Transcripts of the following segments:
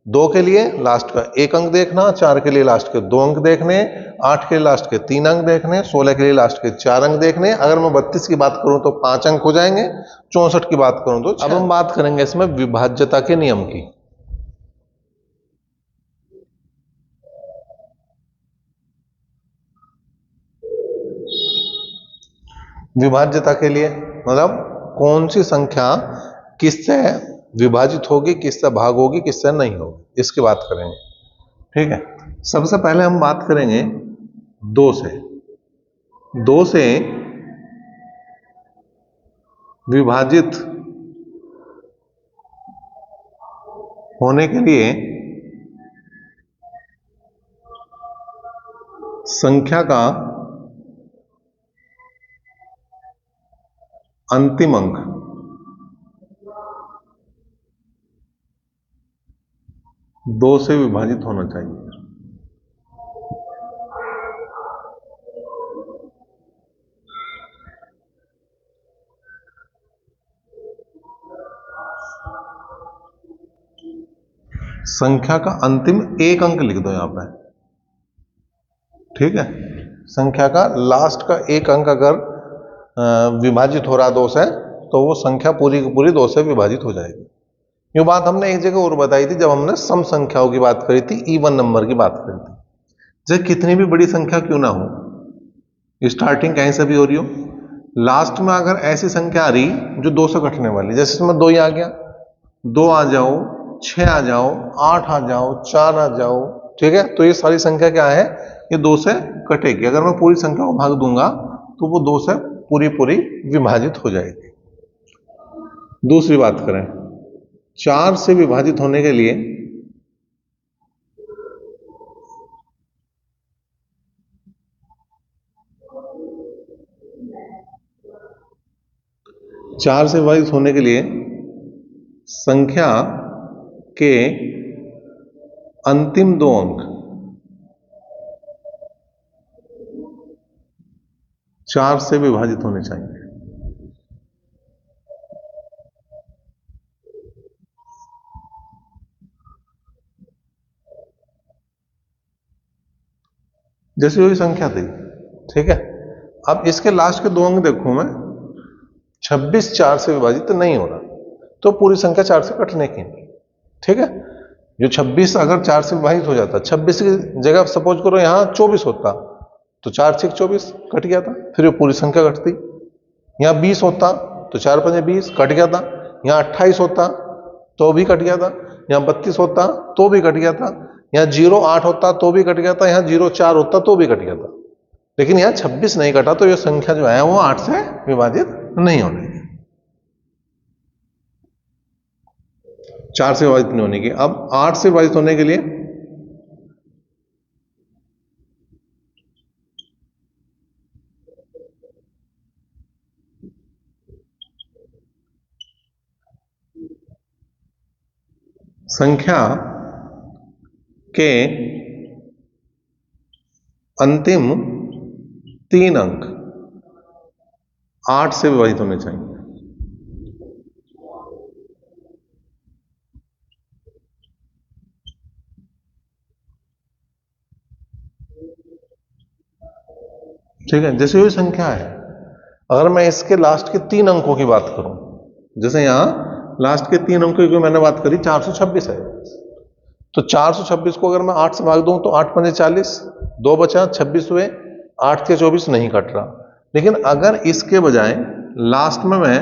2 के लिए लास्ट का 1 अंक देखना, 4 के लिए लास्ट के 2 अंक देखने, 8 के लिए लास्ट के 3 अंक देखने, 16 के लिए लास्ट के 4 अंक देखने। अगर मैं 32 की बात करूं तो 5 अंक हो जाएंगे, 64 की बात करूं तो। अब हम बात करेंगे इसमें विभाज्यता के नियम की। विभाज्यता के लिए मतलब कौन सी संख्या किससे विभाजित होगी, किससे भाग होगी, किससे नहीं होगी, इसकी बात करेंगे। ठीक है, सबसे पहले हम बात करेंगे 2 से। 2 से विभाजित होने के लिए संख्या का अंतिम अंक दो से विभाजित होना चाहिए। संख्या का अंतिम एक अंक लिख दो यहां पे। ठीक है, संख्या का लास्ट का एक अंक अगर विभाजित हो रहा 2 से, तो वो संख्या पूरी की पूरी 2 से विभाजित हो जाएगी। ये बात हमने एक जगह और बताई थी, जब हमने सम संख्याओं की बात करी थी, इवन नंबर की बात करी थी। जैसे कितनी भी बड़ी संख्या क्यों ना हो, स्टार्टिंग कहीं से भी हो रही हो, लास्ट में अगर ऐसी संख्या आ रही जो 2 से कटने वाली, जैसे इसमें 2 ही आ गया, 2 आ जाओ, 6 आ जाओ, 8 आ जाओ, 4 आ जाओ, ठीक है, तो ये सारी संख्या क्या है, ये 2 से कटेगी। अगर मैं पूरी संख्या को भाग दूंगा तो वो 2 से पूरी पूरी विभाजित हो जाएगी। दूसरी बात करें, 4 से विभाजित होने के लिए 4 से विभाजित होने के लिए संख्या के अंतिम 2 अंक 4 से विभाजित होने चाहिए। जैसे वही संख्या थी, ठीक है, अब इसके लास्ट के 2 अंक देखूं मैं, 26 4 से विभाजित नहीं हो रहा, तो पूरी संख्या 4 से कटने की। ठीक है, जो 26 अगर 4 से विभाजित हो जाता, 26 की जगह सपोज करो यहां 24 होता, तो 4 6 24 कट गया था, फिर ये पूरी संख्या कटती। यहां 20 होता तो 4 5 20 कट गया था, यहां 28 होता तो भी कट गया था, यहां 32 होता तो भी कट गया था, यहां 08 होता तो भी कट गया था, यहां 04 होता तो भी कट गया था। लेकिन यहां 26 नहीं कटा, तो यह संख्या जो है वो 8 से विभाजित नहीं होने की, 4 से विभाजित नहीं होने की। अब 8 से विभाजित होने के लिए संख्या के अंतिम 3 अंक 8 से विभाजित होने चाहिए। ठीक है, जैसे वही संख्या है, अगर मैं इसके लास्ट के 3 अंकों की बात करूं, जैसे यहां लास्ट के 3 अंकों की मैंने बात करी, 426 है, तो 426 को अगर मैं 8 से भाग दूं तो 8 पंजे 40, 2 बचा 26 हुए, 8 के 24 नहीं कट रहा। लेकिन अगर इसके बजाय लास्ट में मैं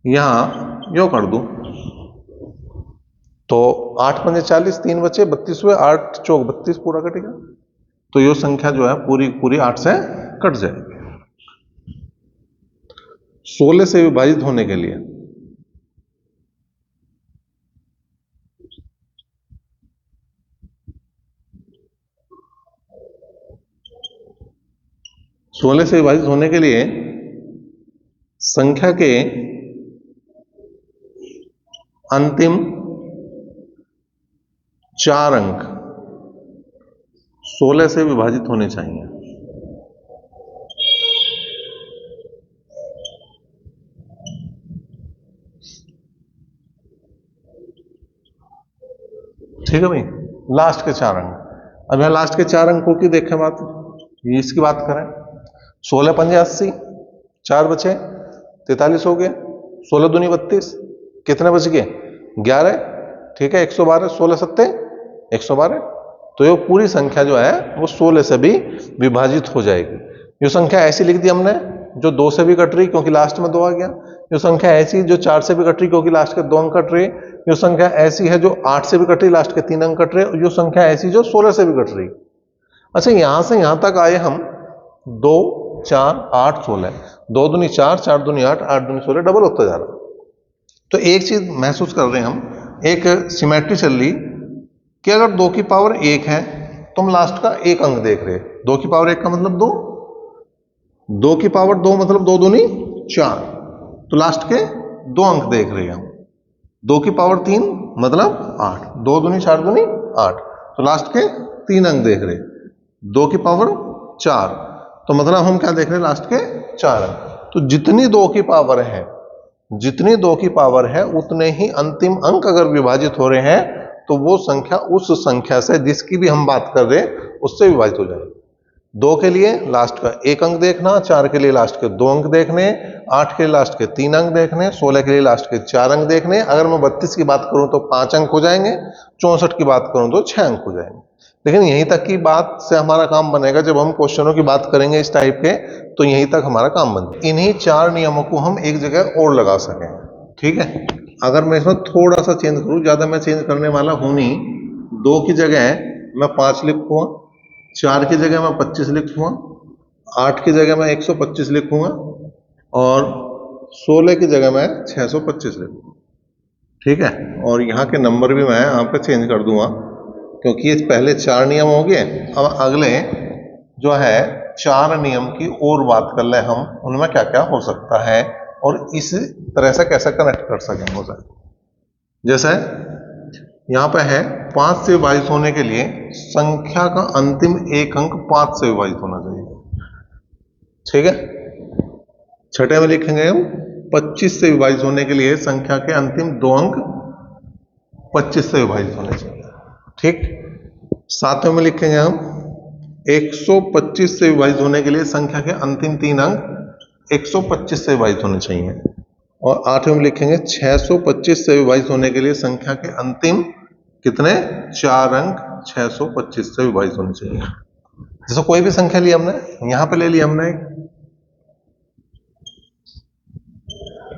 यहां यो कर दूं, तो 8 पंजे 40, 3 बचे 32 हुए, 8 चौक 32 पूरा कटेगा, तो ये संख्या जो है पूरी पूरी 8 से कट जाएगी। 16 से विभाजित होने के लिए 16 से विभाजित होने के लिए संख्या के अंतिम 4 अंक 16 से विभाजित होने चाहिए। ठीक है भाई, लास्ट के 4 अंक। अब यहाँ लास्ट के 4 अंकों की देखें बात, ये इसकी बात करें, 16 पंजे 80, 4 बचे 43 हो गए, 16 दूनी 32, कितने बच गए 11, ठीक है, 112, 16 सत्ते 112। तो ये पूरी संख्या जो है वो 16 से भी विभाजित हो जाएगी। ये संख्या ऐसी लिख दी हमने जो 2 से भी कट रही क्योंकि लास्ट में 2 आ गया, ये संख्या ऐसी जो 4 से भी कट रही क्योंकि लास्ट के 2 अंक कट रही, ये संख्या ऐसी है जो 8 से भी कट रही, लास्ट के 3 अंक कट रहे, और ये संख्या ऐसी जो 16 से भी कट रही। अच्छा, यहां से यहां तक आए हम 2 4 8 16, 2 दूनी 4, 4 दूनी 8, 8 दूनी 16, डबल होता जा रहा। तो एक चीज महसूस कर रहे हैं हम, एक सिमेट्री चल रही कि अगर 2 की पावर 1 है तो हम लास्ट का 1 अंक देख रहे हैं। 2 की पावर 1 का मतलब 2, 2 की पावर 2 मतलब 2 दूनी 4, तो लास्ट के 2 अंक देख रहे हैं हम। 2 की पावर 3 मतलब 8, 2 दूनी 4 दूनी 8, तो लास्ट के 3 अंक देख रहे हैं। 2 की पावर 4, तो मतलब हम क्या देख रहे हैं लास्ट के 4 अंक। तो जितनी 2 की पावर है, जितनी 2 की पावर है उतने ही अंतिम अंक अगर विभाजित हो रहे हैं तो वो संख्या उस संख्या से जिसकी भी हम बात कर रहे हैं उससे विभाजित हो जाएगी। 2 के लिए लास्ट का 1 अंक देखना, 4 के लिए लास्ट के 2 अंक देखने, 8 के लिए लास्ट के 3 अंक देखने, 16 के लिए लास्ट के 4 अंक देखने। अगर मैं 32 की बात करूं तो 5 अंक हो जाएंगे, 64 की बात करूं तो 6 अंक हो जाएंगे। लेकिन यहीं तक की बात से हमारा काम बनेगा, जब हम क्वेश्चनों की बात करेंगे इस टाइप के तो यहीं तक हमारा काम बनेगा। इन्हीं 4 नियमों को हम एक जगह और लगा सकें, ठीक है। अगर मैं इसमें थोड़ा सा चेंज करूं, ज्यादा मैं चेंज करने वाला हूं नहीं, 2 की जगह मैं 5 लिखूंगा, 4 की जगह मैं 25 लिखूंगा, 8 की जगह मैं 125 लिखूंगा और 16 की जगह मैं 625 लिखूंगा, ठीक है। और यहाँ के नंबर भी मैं यहाँ पे चेंज कर दूंगा क्योंकि ये पहले 4 नियम हो गए। अब अगले जो है 4 नियम की और बात कर ले हम, उनमें क्या क्या हो सकता है और इस तरह से कैसे कनेक्ट कर सकें हो जाए। जैसे यहां पे है 5 से विभाजित होने के लिए संख्या का अंतिम एक अंक 5 से विभाजित होना चाहिए, ठीक है। छठे में लिखेंगे हम 25 से विभाजित होने के लिए संख्या के अंतिम 2 अंक 25 से विभाजित होने चाहिए, ठीक। सातवें में लिखेंगे हम 125 से विभाजित होने के लिए संख्या के अंतिम 3 अंक 125 से विभाजित होने चाहिए। और 8वें में लिखेंगे 625 से विभाजित होने के लिए संख्या के अंतिम कितने 4 अंक 625 से विभाजित होने चाहिए। जैसे कोई भी संख्या ली हमने, यहां पे ले ली हमने,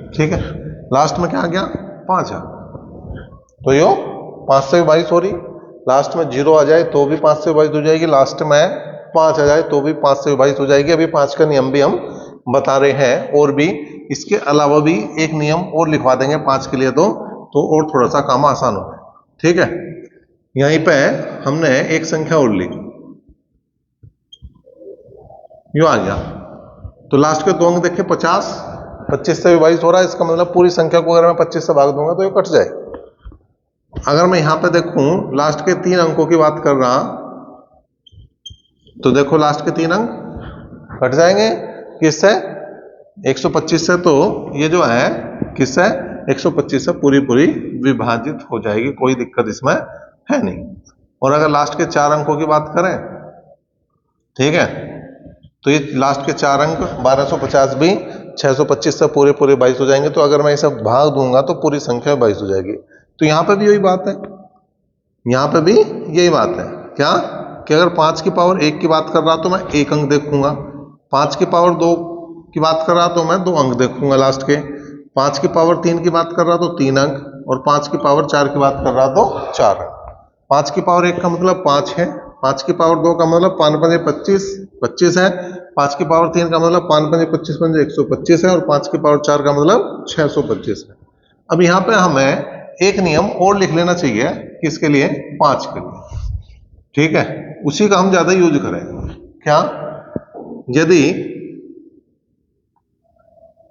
ठीक है, लास्ट में क्या आ गया 5 आ, तो यो 5 से विभाजित हो रही, लास्ट में 0 आ जाए तो भी 5 से विभाजित हो जाएगी, लास्ट में 5 आ जाए तो भी 5 से विभाजित हो जाएगी। अभी 5 का नियम भी हम बता रहे हैं, और भी इसके अलावा भी एक नियम और लिखवा देंगे 5 के लिए तो और थोड़ा सा काम आसान हो, ठीक है। यहीं पे हमने एक संख्या और ली, यूं आ गया, तो लास्ट के 2 अंक देखे 50, 25 से विभाजित हो रहा है, इसका मतलब पूरी संख्या को अगर मैं 25 से भाग दूंगा तो ये कट जाए। अगर मैं यहां पे देखूं लास्ट के 3 अंकों की बात कर रहा, तो देखो लास्ट के 3 अंक कट जाएंगे किससे 125 से, तो ये जो है किससे 125 से पूरी पूरी विभाजित हो जाएगी, कोई दिक्कत इसमें है नहीं। और अगर लास्ट के 4 अंकों की बात करें, ठीक है, तो ये लास्ट के 4 अंक 1250 भी 625 से पूरे पूरे 22 हो जाएंगे। तो अगर मैं इसे भाग दूंगा तो पूरी संख्या 22 हो जाएगी। तो यहां पे भी यही बात है, यहां पे भी यही बात है क्या कि अगर 5 की पावर 1 की बात कर रहा तो मैं 1 अंक देखूंगा, 5 की पावर 2 की बात कर रहा तो मैं 2 अंक देखूंगा लास्ट के, 5 की पावर 3 की बात कर रहा तो 3 अंक, और 5 की पावर 4 की बात कर रहा तो 4 अंक। 5 की पावर 1 का मतलब 5 है, 5 की पावर 2 का मतलब 5 पंजे 25 25 है, 5 की पावर 3 का मतलब 5 पंजे 25 पंजे 125 है, और 5 की पावर 4 का मतलब 625 है। अब यहाँ पे हमें एक नियम और लिख लेना चाहिए, किसके लिए 5 के लिए, ठीक है, उसी का हम ज्यादा यूज करेंगे। क्या, यदि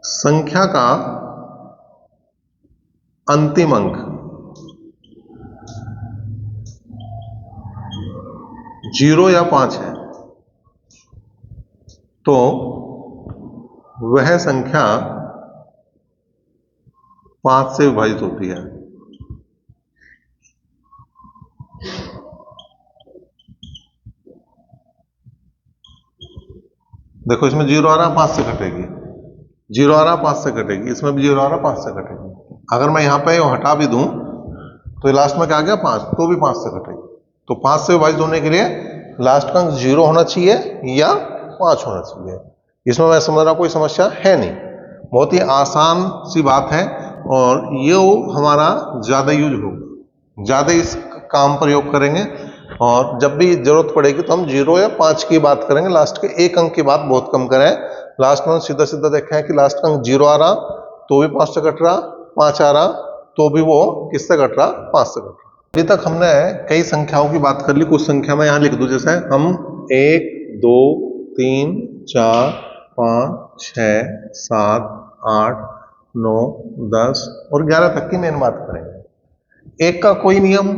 संख्या का अंतिम अंक 0 या 5 है तो वह संख्या 5 से विभाजित होती है। देखो इसमें 0 आ रहा, 5 से कटेगी, 0 आ रहा, 5 से कटेगी, इसमें भी 0 आ रहा, 5 से कटेगी। अगर मैं यहाँ पे हटा भी दूं तो लास्ट में क्या आ गया 5, तो भी 5 से कटेगी। तो 5 से विभाजित होने के लिए लास्ट का अंक 0 होना चाहिए या 5 होना चाहिए। इसमें मैं समझ रहा कोई समस्या है नहीं, बहुत ही आसान सी बात है, और ये हमारा ज्यादा यूज होगा, ज्यादा इस काम प्रयोग करेंगे, और जब भी जरूरत पड़ेगी तो हम 0 या 5 की बात करेंगे, लास्ट के एक अंक की बात बहुत कम करें। लास्ट में सीधा सीधा देखा है कि लास्ट का अंक 0 आ रहा तो भी 5 से कट रहा, 5 आ रहा तो भी वो किससे कट रहा, 5 से कट रहा। अभी तक हमने कई संख्याओं की बात कर ली, कुछ संख्या मैं यहां लिख दूं, जैसे हम 1 2 3 4 5 6 7 8 9 10 और 11 तक की मेन बात करेंगे। एक का कोई नियम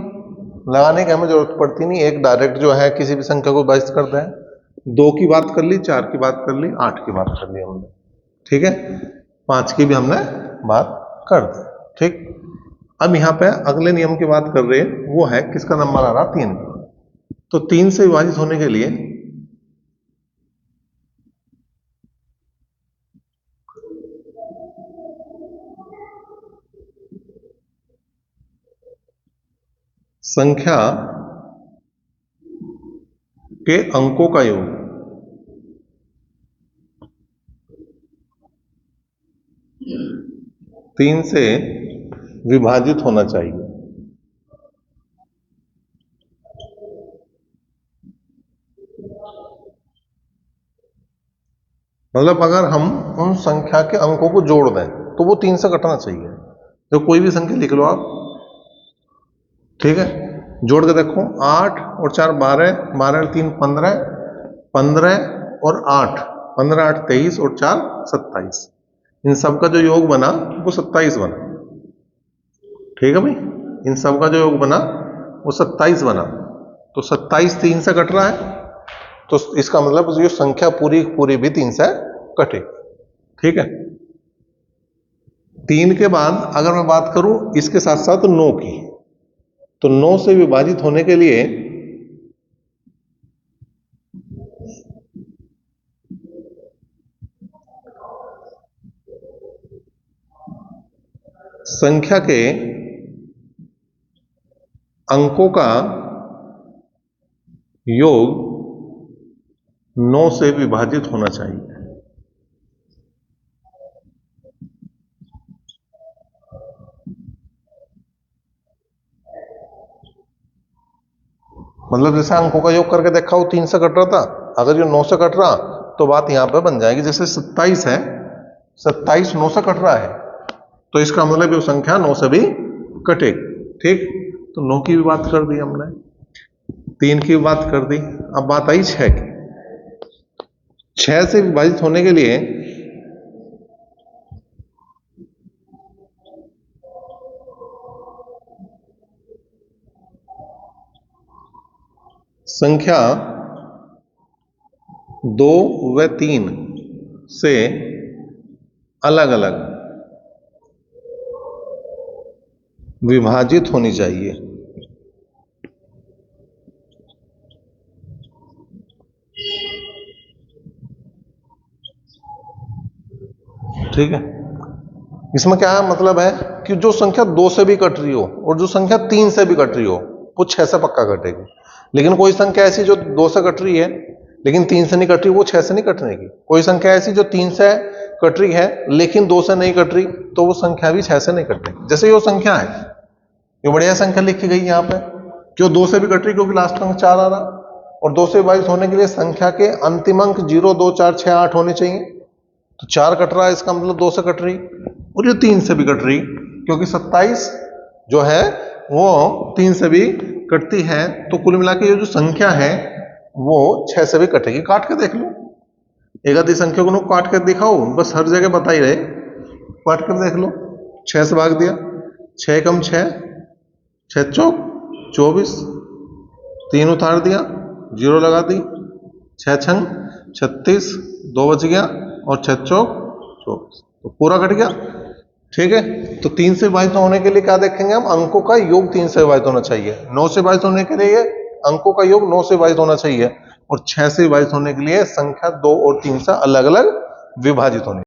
लगाने की हमें जरूरत पड़ती नहीं, एक डायरेक्ट जो है किसी भी संख्या को विभाजित करता है। 2 की बात कर ली, 4 की बात कर ली, 8 की बात कर ली हमने, ठीक है, 5 की भी हमने बात कर दी, ठीक। अब यहां पे अगले नियम की बात कर रहे हैं, वो है किसका नंबर आ रहा, 3 का। तो 3 से विभाजित होने के लिए संख्या के अंकों का योग 3 से विभाजित होना चाहिए। मतलब अगर हम उन संख्या के अंकों को जोड़ दें तो वो 3 से कटना चाहिए। तो कोई भी संख्या लिख लो आप, ठीक है, जोड़ के देखो, 8 और 4 12, 12 और 3 15, 15 और 8, 15 8 23 और 4 27, इन सब का जो योग बना वो 27 बना, ठीक है भाई, इन सब का जो योग बना वो 27 बना। तो 27 3 से कट रहा है, तो इसका मतलब जो संख्या पूरी पूरी भी 3 से कटे, ठीक है। 3 के बाद अगर मैं बात करूं इसके साथ साथ 9 की, तो 9 से विभाजित होने के लिए संख्या के अंकों का योग 9 से विभाजित होना चाहिए। मतलब जैसे अंकों का योग करके देखा वो 3 से कट रहा था, अगर ये 9 से कट रहा तो बात यहां पे बन जाएगी, जैसे 27 है, 27 9 से कट रहा है, तो इसका मतलब ये संख्या 9 से भी कटेगी, ठीक। तो 9 की भी बात कर दी हमने, 3 की भी बात कर दी, अब बात आई 6 की। 6 से विभाजित होने के लिए संख्या 2 व 3 से अलग अलग विभाजित होनी चाहिए। ठीक है, इसमें क्या मतलब है कि जो संख्या 2 से भी कट रही हो और जो संख्या 3 से भी कट रही हो वो 6 से पक्का कटेगी। लेकिन कोई संख्या ऐसी जो 2 से कट रही है लेकिन 3 से नहीं कट रही, वो 6 से नहीं कटने की। कोई संख्या ऐसी जो 3 से कट रही है लेकिन 2 से नहीं कट रही, तो वो संख्या भी 6 से नहीं कटेगी। जैसे ये संख्या है, ये बढ़िया संख्या लिखी गई यहाँ पे, क्यों 2 से भी कट रही, क्योंकि लास्ट अंक 4 आ रहा, और 2 से विभाजित होने के लिए संख्या के अंतिम अंक 0 2 4 6 8 होने चाहिए। तो 4 कट रहा है, इसका मतलब 2 से कट रही, और ये 3 से भी कट रही, क्योंकि 27 जो है वो 3 से भी कटती है। तो कुल मिला के ये जो संख्या है वो 6 से भी कटेगी। काट के देख लो, एक आधी संख्या को काट कर दिखाओ, बस हर जगह बता ही रहे, काट कर देख लो। 6 से भाग दिया, 6 कम 6, 6 चौक 24, 3 उतार दिया, 0 लगा दी, 6 छंग 36, 2 बच गया, और 6 चौक 24, तो पूरा कट गया। ठीक है, तो 3 से विभाजित होने के लिए क्या देखेंगे हम, अंकों का योग 3 से विभाजित होना चाहिए। 9 से विभाजित होने के लिए अंकों का योग 9 से विभाजित होना चाहिए, और 6 से विभाजित होने के लिए संख्या 2 और 3 से अलग अलग विभाजित होनी।